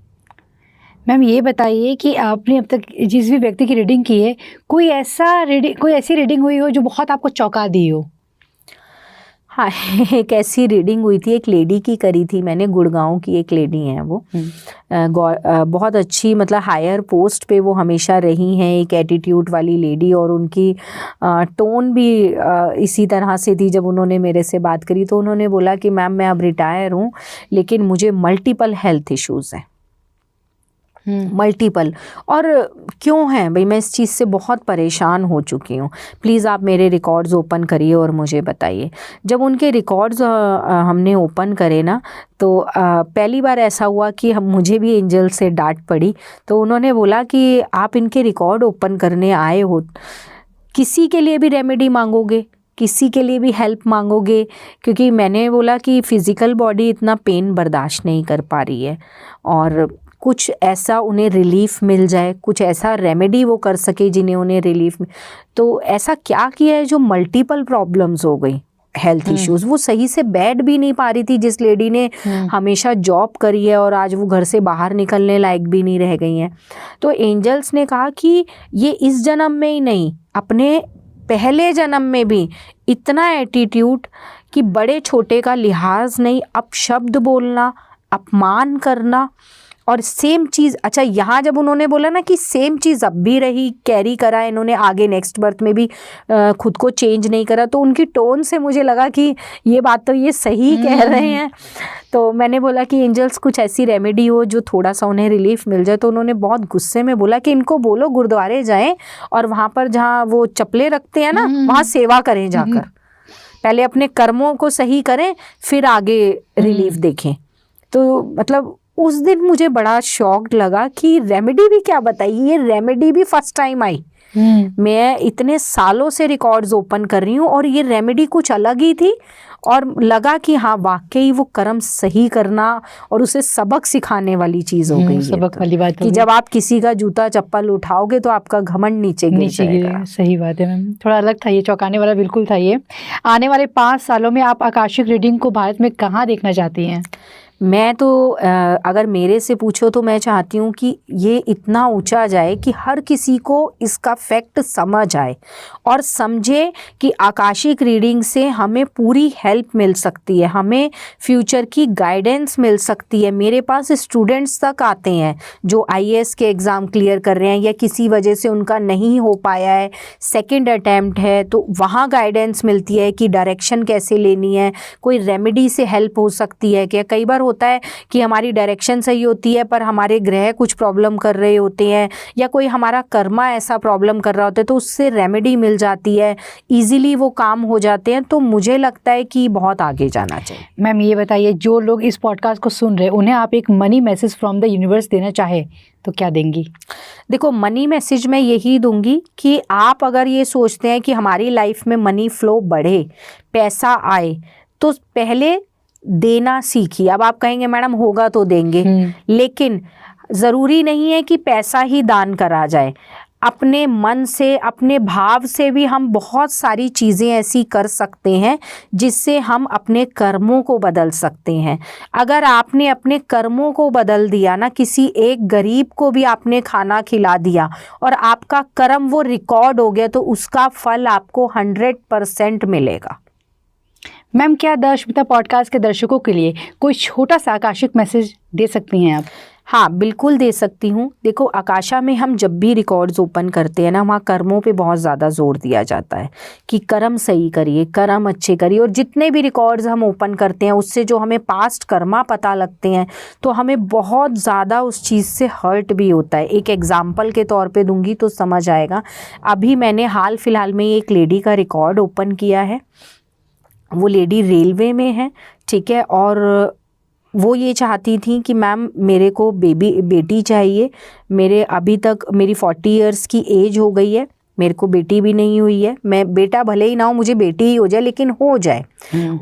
मैम ये बताइए कि आपने अब तक जिस भी व्यक्ति की रीडिंग की है, कोई ऐसी रीडिंग हुई हो जो बहुत आपको चौंका दी हो? हाँ, एक ऐसी रीडिंग हुई थी, एक लेडी की करी थी मैंने, गुड़गांव की एक लेडी हैं वो, बहुत अच्छी, मतलब हायर पोस्ट पे वो हमेशा रही हैं, एक एटीट्यूड वाली लेडी, और उनकी टोन भी इसी तरह से थी। जब उन्होंने मेरे से बात करी तो उन्होंने बोला कि मैम मैं अब रिटायर हूँ लेकिन मुझे मल्टीपल हेल्थ इश्यूज़ हैं, मल्टीपल। और क्यों है भाई, मैं इस चीज़ से बहुत परेशान हो चुकी हूँ, प्लीज़ आप मेरे रिकॉर्ड्स ओपन करिए और मुझे बताइए। जब उनके रिकॉर्ड्स हमने ओपन करे ना, तो पहली बार ऐसा हुआ कि मुझे भी एंजल से डांट पड़ी। तो उन्होंने बोला कि आप इनके रिकॉर्ड ओपन करने आए हो, किसी के लिए भी रेमेडी मांगोगे, किसी के लिए भी हेल्प मांगोगे? क्योंकि मैंने बोला कि फ़िज़िकल बॉडी इतना पेन बर्दाश्त नहीं कर पा रही है, और कुछ ऐसा उन्हें रिलीफ मिल जाए, कुछ ऐसा रेमेडी वो कर सके जिन्हें उन्हें रिलीफ। तो ऐसा क्या किया है जो मल्टीपल प्रॉब्लम्स हो गई, हेल्थ इश्यूज़। वो सही से बैठ भी नहीं पा रही थी, जिस लेडी ने हमेशा जॉब करी है और आज वो घर से बाहर निकलने लायक भी नहीं रह गई हैं। तो एंजल्स ने कहा कि ये इस जन्म में ही नहीं, अपने पहले जन्म में भी इतना एटीट्यूड कि बड़े छोटे का लिहाज नहीं, अपशब्द बोलना, अपमान करना, और सेम चीज़। अच्छा, यहाँ जब उन्होंने बोला ना कि सेम चीज़ अब भी रही, कैरी करा इन्होंने आगे नेक्स्ट बर्थ में भी, खुद को चेंज नहीं करा, तो उनकी टोन से मुझे लगा कि ये बात तो ये सही कह रहे हैं। तो मैंने बोला कि एंजल्स कुछ ऐसी रेमेडी हो जो थोड़ा सा उन्हें रिलीफ मिल जाए। तो उन्होंने बहुत गुस्से में बोला कि इनको बोलो गुरुद्वारे जाएं और वहाँ पर जहाँ वो चप्पलें रखते हैं ना, वहाँ सेवा करें जाकर, पहले अपने कर्मों को सही करें फिर आगे रिलीफ देखें। तो मतलब उस दिन मुझे बड़ा शॉक्ड लगा कि रेमेडी भी क्या बताई, ये रेमेडी भी फर्स्ट टाइम आई। मैं इतने सालों से रिकॉर्ड्स ओपन कर रही हूँ और ये रेमेडी कुछ अलग ही थी, और लगा कि हाँ वाकई वो कर्म सही करना और उसे सबक सिखाने वाली चीज़ हो गई। सबक वाली बात कि जब आप किसी का जूता चप्पल उठाओगे तो आपका घमंड नीचे गिर जाएगा। सही बात है मैम, थोड़ा अलग था ये, चौंकाने वाला बिल्कुल था ये। आने वाले 5 सालों में आप आकाशिक रीडिंग को भारत में कहाँ देखना चाहती हैं? मैं तो अगर मेरे से पूछो तो मैं चाहती हूँ कि ये इतना ऊंचा जाए कि हर किसी को इसका फैक्ट समझ आए और समझे कि आकाशिक रीडिंग से हमें पूरी हेल्प मिल सकती है, हमें फ्यूचर की गाइडेंस मिल सकती है। मेरे पास स्टूडेंट्स तक आते हैं जो IAS के एग्ज़ाम क्लियर कर रहे हैं या किसी वजह से उनका नहीं हो पाया है, सेकंड अटैम्प्ट है, तो वहाँ गाइडेंस मिलती है कि डायरेक्शन कैसे लेनी है, कोई रेमेडी से हेल्प हो सकती है क्या। कई बार होता है कि हमारी डायरेक्शन सही होती है पर हमारे ग्रह कुछ प्रॉब्लम कर रहे होते हैं या कोई हमारा कर्मा ऐसा प्रॉब्लम कर रहा होता है, तो उससे रेमेडी मिल जाती है, इजीली वो काम हो जाते हैं। तो मुझे लगता है कि बहुत आगे जाना चाहिए। मैम ये बताइए, जो लोग इस पॉडकास्ट को सुन रहे हैं उन्हें आप एक money message from the universe देना चाहे तो क्या देंगी? देखो, मनी मैसेज मैं यही दूंगी कि आप अगर ये सोचते हैं कि हमारी लाइफ में मनी फ्लो बढ़े, पैसा आए, तो पहले देना सीखिए। अब आप कहेंगे मैडम होगा तो देंगे, लेकिन ज़रूरी नहीं है कि पैसा ही दान करा जाए। अपने मन से, अपने भाव से भी हम बहुत सारी चीज़ें ऐसी कर सकते हैं जिससे हम अपने कर्मों को बदल सकते हैं। अगर आपने अपने कर्मों को बदल दिया ना, किसी एक गरीब को भी आपने खाना खिला दिया और आपका कर्म वो रिकॉर्ड हो गया, तो उसका फल आपको 100% मिलेगा। मैम क्या दशमिता पॉडकास्ट के दर्शकों के लिए कोई छोटा सा आकाशिक मैसेज दे सकती हैं आप? हाँ, बिल्कुल दे सकती हूँ। देखो, आकाशा में हम जब भी रिकॉर्ड्स ओपन करते हैं ना, वहाँ कर्मों पे बहुत ज़्यादा जोर दिया जाता है कि कर्म सही करिए, कर्म अच्छे करिए। और जितने भी रिकॉर्ड्स हम ओपन करते हैं उससे जो हमें पास्ट कर्मा पता लगते हैं तो हमें बहुत ज़्यादा उस चीज़ से हर्ट भी होता है। एक एग्जाम्पल के तौर पे दूंगी तो समझ आएगा। अभी मैंने हाल फिलहाल में एक लेडी का रिकॉर्ड ओपन किया है। वो लेडी रेलवे में है, ठीक है, और वो ये चाहती थी कि मैम मेरे को बेटी चाहिए। मेरे अभी तक मेरी 40 इयर्स की एज हो गई है, मेरे को बेटी भी नहीं हुई है। मैं बेटा भले ही ना हो, मुझे बेटी ही हो जाए, लेकिन हो जाए।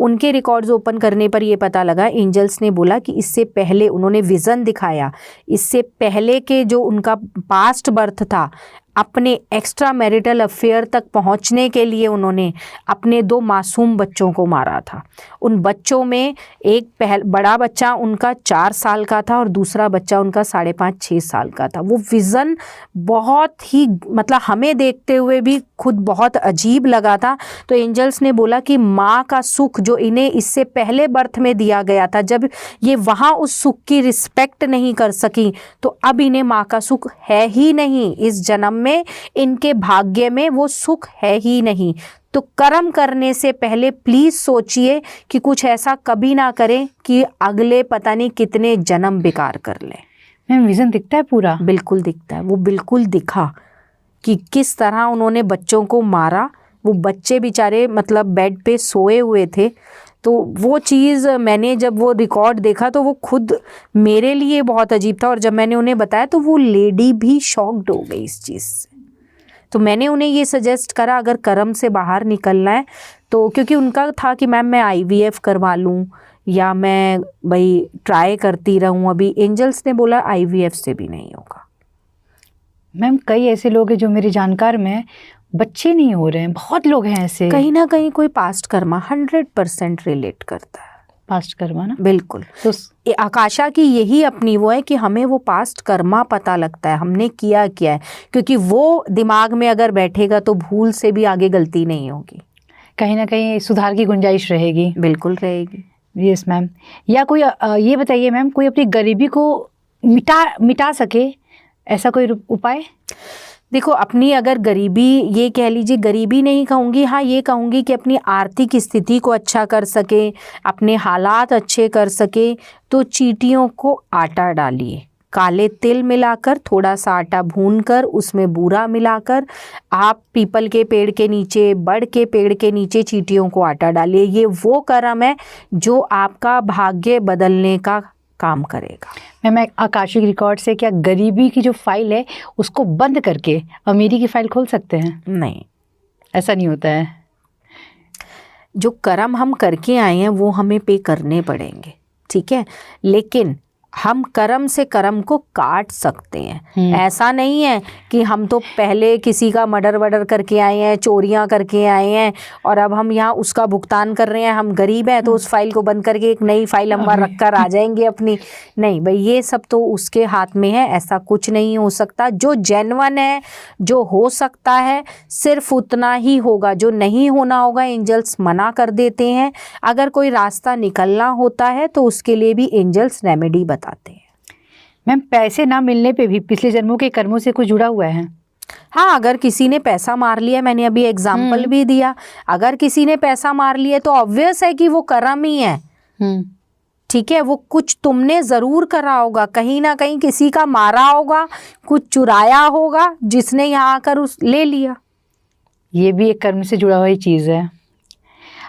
उनके रिकॉर्ड्स ओपन करने पर ये पता लगा, एंजल्स ने बोला कि इससे पहले उन्होंने विज़न दिखाया, इससे पहले के जो उनका पास्ट बर्थ था, अपने एक्स्ट्रा मैरिटल अफेयर तक पहुंचने के लिए उन्होंने अपने 2 मासूम बच्चों को मारा था। उन बच्चों में एक बड़ा बच्चा उनका 4 साल का था और दूसरा बच्चा उनका 5.5-6 साल का था। वो विज़न बहुत ही, मतलब हमें देखते हुए भी खुद बहुत अजीब लगा था। तो एंजल्स ने बोला कि माँ का सुख जो इन्हें इससे पहले बर्थ में दिया गया था, जब ये वहाँ उस सुख की रिस्पेक्ट नहीं कर सकी, तो अब इन्हें माँ का सुख है ही नहीं। इस जन्म में इनके भाग्य में वो सुख है ही नहीं। तो कर्म करने से पहले प्लीज सोचिए कि कुछ ऐसा कभी ना करें कि अगले पता नहीं कितने जन्म बेकार कर ले। मैम विजन दिखता है पूरा? बिल्कुल दिखता है। वो बिल्कुल दिखा कि किस तरह उन्होंने बच्चों को मारा। वो बच्चे बेचारे मतलब बेड पे सोए हुए थे। तो वो चीज़ मैंने जब वो रिकॉर्ड देखा तो वो खुद मेरे लिए बहुत अजीब था। और जब मैंने उन्हें बताया तो वो लेडी भी शॉक्ड हो गई इस चीज़ से। तो मैंने उन्हें ये सजेस्ट करा, अगर कर्म से बाहर निकलना है तो, क्योंकि उनका था कि मैम मैं IVF करवा लूँ या मैं भाई ट्राई करती रहूँ। अभी एंजल्स ने बोला IVF से भी नहीं होगा। मैम कई ऐसे लोग हैं जो मेरे जानकार में बच्चे नहीं हो रहे हैं, बहुत लोग हैं ऐसे। कहीं ना कहीं कोई पास्ट कर्मा 100% रिलेट करता है। पास्ट कर्मा ना? बिल्कुल। तो आकाशा की यही अपनी वो है कि हमें वो पास्ट कर्मा पता लगता है, हमने किया है, क्योंकि वो दिमाग में अगर बैठेगा तो भूल से भी आगे गलती नहीं होगी, कहीं ना कहीं सुधार की गुंजाइश रहेगी। बिल्कुल रहेगी। Yes ma'am. या कोई ये बताइए मैम, कोई अपनी गरीबी को मिटा सके, ऐसा कोई उपाय? देखो, अपनी अगर गरीबी, ये कह लीजिए गरीबी नहीं कहूँगी, हाँ ये कहूँगी कि अपनी आर्थिक स्थिति को अच्छा कर सके, अपने हालात अच्छे कर सके, तो चींटियों को आटा डालिए, काले तिल मिलाकर, थोड़ा सा आटा भूनकर उसमें बूरा मिलाकर आप पीपल के पेड़ के नीचे, बड़ के पेड़ के नीचे चींटियों को आटा डालिए। ये वो कर्म है जो आपका भाग्य बदलने का काम करेगा। मैं आकाशिक रिकॉर्ड से क्या गरीबी की जो फाइल है उसको बंद करके अमीरी की फाइल खोल सकते हैं? नहीं, ऐसा नहीं होता है। जो कर्म हम करके आए हैं वो हमें पे करने पड़ेंगे, ठीक है, लेकिन हम कर्म से कर्म को काट सकते हैं। ऐसा नहीं है कि हम तो पहले किसी का मर्डर वर्डर करके आए हैं, चोरियां करके आए हैं और अब हम यहाँ उसका भुगतान कर रहे हैं, हम गरीब हैं तो उस फाइल को बंद करके एक नई फाइल हम रख कर आ जाएंगे अपनी। नहीं भाई, ये सब तो उसके हाथ में है, ऐसा कुछ नहीं हो सकता। जो जेन्युइन है, जो हो सकता है, सिर्फ उतना ही होगा, जो नहीं होना होगा एंजल्स मना कर देते हैं। अगर कोई रास्ता निकलना होता है तो उसके लिए भी एंजल्स रेमेडी बताते हैं। मैम पैसे ना मिलने पे भी पिछले जन्मों के कर्मों से कुछ जुड़ा हुआ है? हाँ, अगर किसी ने पैसा मार लिया, मैंने अभी एग्जाम्पल भी दिया, अगर किसी ने पैसा मार लिया तो ऑब्वियस है कि वो कर्म ही है, ठीक है। वो कुछ तुमने जरूर करा होगा, कहीं ना कहीं किसी का मारा होगा, कुछ चुराया होगा, जिसने यहाँ आकर उस ले लिया। ये भी एक कर्म से जुड़ा हुआ ही चीज़ है।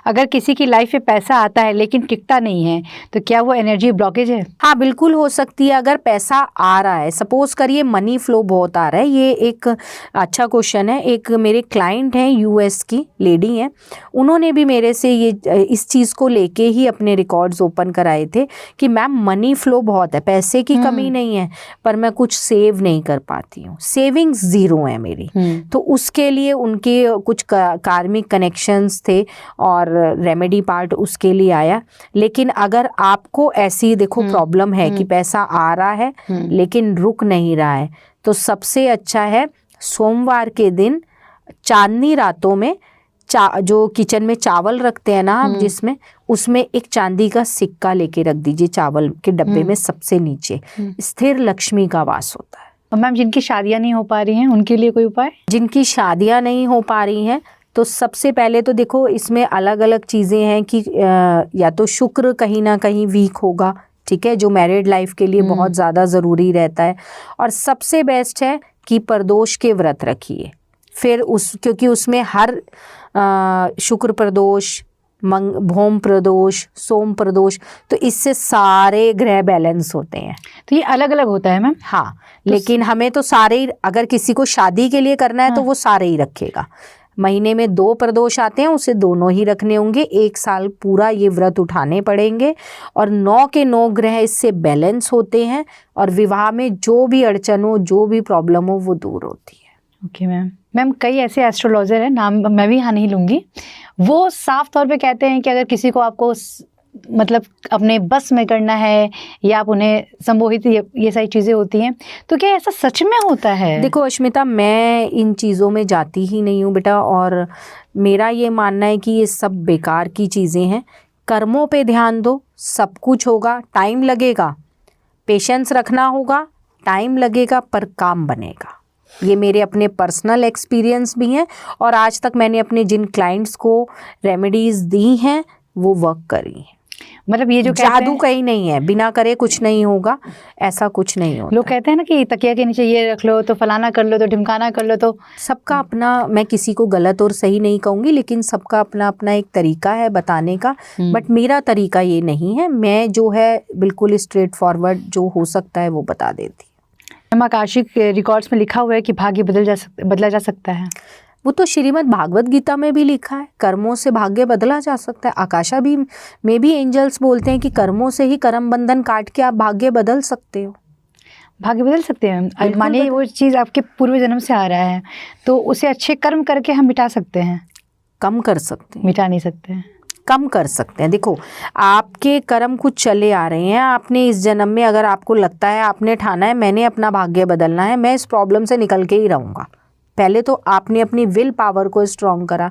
अगर किसी की लाइफ में पैसा आता है लेकिन टिकता नहीं है तो क्या वो एनर्जी ब्लॉकेज है? हाँ, बिल्कुल हो सकती है। अगर पैसा आ रहा है, सपोज करिए मनी फ्लो बहुत आ रहा है, ये एक अच्छा क्वेश्चन है। एक मेरे क्लाइंट हैं, US की लेडी हैं, उन्होंने भी मेरे से ये इस चीज़ को लेके ही अपने रिकॉर्ड्स ओपन कराए थे कि मैम मनी फ्लो बहुत है, पैसे की कमी नहीं है, पर मैं कुछ सेव नहीं कर पाती हूँ, सेविंग्स ज़ीरो है मेरी। तो उसके लिए उनके कुछ कार्मिक कनेक्शंस थे और रेमेडी पार्ट उसके लिए आया। लेकिन अगर आपको ऐसी देखो प्रॉब्लम है कि पैसा आ रहा है लेकिन रुक नहीं रहा है, तो सबसे अच्छा है सोमवार के दिन चांदनी रातों में जो किचन में चावल रखते हैं ना हम, जिसमें उसमें एक चांदी का सिक्का लेके रख दीजिए चावल के डब्बे में सबसे नीचे। स्थिर लक्ष्मी का वास होता है। और मैम जिनकी शादियां नहीं हो पा रही हैं उनके लिए कोई उपाय? जिनकी शादियां नहीं हो पा रही हैं तो सबसे पहले तो देखो इसमें अलग अलग चीज़ें हैं कि या तो शुक्र कहीं ना कहीं वीक होगा, ठीक है, जो मैरिड लाइफ के लिए बहुत ज़्यादा ज़रूरी रहता है। और सबसे बेस्ट है कि प्रदोष के व्रत रखिए। फिर क्योंकि उसमें हर शुक्र प्रदोष, भौम प्रदोष, सोम प्रदोष, तो इससे सारे ग्रह बैलेंस होते हैं। तो ये अलग अलग होता है मैम? हाँ, लेकिन हमें तो सारे ही, अगर किसी को शादी के लिए करना है तो वो सारे ही रखेगा। महीने में 2 प्रदोष आते हैं, उसे दोनों ही रखने होंगे। 1 साल पूरा ये व्रत उठाने पड़ेंगे और 9 के 9 ग्रह इससे बैलेंस होते हैं और विवाह में जो भी अड़चन हो, जो भी प्रॉब्लम हो, वो दूर होती है। ओके मैम कई ऐसे एस्ट्रोलॉजर हैं, नाम मैं भी यहाँ नहीं लूँगी, वो साफ तौर पे कहते हैं कि अगर किसी को आपको मतलब अपने बस में करना है या आप उन्हें संबोधित, ये सारी चीज़ें होती हैं, तो क्या ऐसा सच में होता है? देखो अश्मिता, मैं इन चीज़ों में जाती ही नहीं हूँ बेटा, और मेरा ये मानना है कि ये सब बेकार की चीज़ें हैं। कर्मों पे ध्यान दो, सब कुछ होगा। टाइम लगेगा, पेशेंस रखना होगा, टाइम लगेगा, पर काम बनेगा। ये मेरे अपने पर्सनल एक्सपीरियंस भी हैं और आज तक मैंने अपने जिन क्लाइंट्स को रेमेडीज़ दी हैं वो वर्क करी हैं। मतलब ये जो जादू कहीं नहीं है, बिना करे कुछ नहीं होगा, ऐसा कुछ नहीं होता। लोग कहते हैं ना कि तकिया के नीचे ये रख लो तो फलाना कर लो तो ढिमकाना कर लो, तो सबका अपना, मैं किसी को गलत और सही नहीं कहूँगी, लेकिन सबका अपना अपना एक तरीका है बताने का। बट मेरा तरीका ये नहीं है, मैं जो है बिल्कुल स्ट्रेट फॉरवर्ड जो हो सकता है वो बता देती। आकाशिक रिकॉर्ड्स में लिखा हुआ है कि भाग्य बदला जा सकता है। वो तो श्रीमद् भागवत गीता में भी लिखा है, कर्मों से भाग्य बदला जा सकता है। आकाशा भी में भी एंजल्स बोलते हैं कि कर्मों से ही कर्म बंधन काट के आप भाग्य बदल सकते हो। भाग्य बदल सकते हैं? मानिए वो चीज़ आपके पूर्व जन्म से आ रहा है तो उसे अच्छे कर्म करके हम मिटा सकते हैं? कम कर सकते हैं, मिटा नहीं सकते हैं, कम कर सकते हैं। देखो आपके कर्म कुछ चले आ रहे हैं, आपने इस जन्म में अगर आपको लगता है, आपने ठाना है मैंने अपना भाग्य बदलना है, मैं इस प्रॉब्लम से निकल के ही रहूँगा, पहले तो आपने अपनी विल पावर को स्ट्रॉन्ग करा,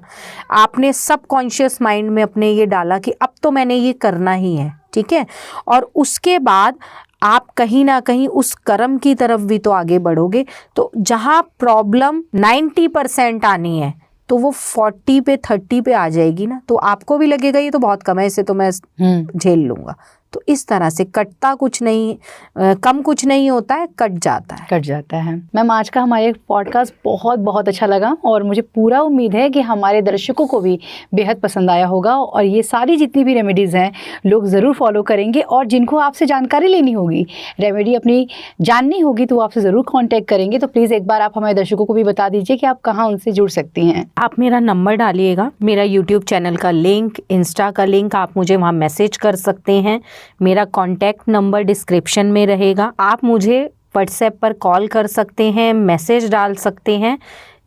आपने सबकॉन्शियस माइंड में अपने ये डाला कि अब तो मैंने ये करना ही है, ठीक है। और उसके बाद आप कहीं ना कहीं उस कर्म की तरफ भी तो आगे बढ़ोगे। तो जहाँ प्रॉब्लम 90% आनी है तो वो 40 पे 30 पे आ जाएगी ना, तो आपको भी लगेगा ये तो बहुत कम है, इसे तो मैं झेल लूँगा। तो इस तरह से कटता कुछ नहीं, कम कुछ नहीं होता है, कट जाता है। मैम आज का हमारे पॉडकास्ट बहुत बहुत अच्छा लगा और मुझे पूरा उम्मीद है कि हमारे दर्शकों को भी बेहद पसंद आया होगा और ये सारी जितनी भी रेमेडीज़ हैं लोग ज़रूर फॉलो करेंगे। और जिनको आपसे जानकारी लेनी होगी, रेमेडी अपनी जाननी होगी, तो वो आपसे ज़रूर कॉन्टैक्ट करेंगे। तो प्लीज़ एक बार आप हमारे दर्शकों को भी बता दीजिए कि आप कहाँ उनसे जुड़ सकती हैं। आप मेरा नंबर डालिएगा, मेरा यूट्यूब चैनल का लिंक, इंस्टा का लिंक, आप मुझे वहाँ मैसेज कर सकते हैं। मेरा कॉन्टैक्ट नंबर डिस्क्रिप्शन में रहेगा। आप मुझे व्हाट्सएप पर कॉल कर सकते हैं, मैसेज डाल सकते हैं,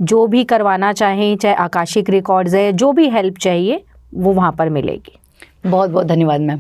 जो भी करवाना चाहें, चाहे आकाशिक रिकॉर्ड्स है, जो भी हेल्प चाहिए वो वहाँ पर मिलेगी। बहुत बहुत धन्यवाद मैम।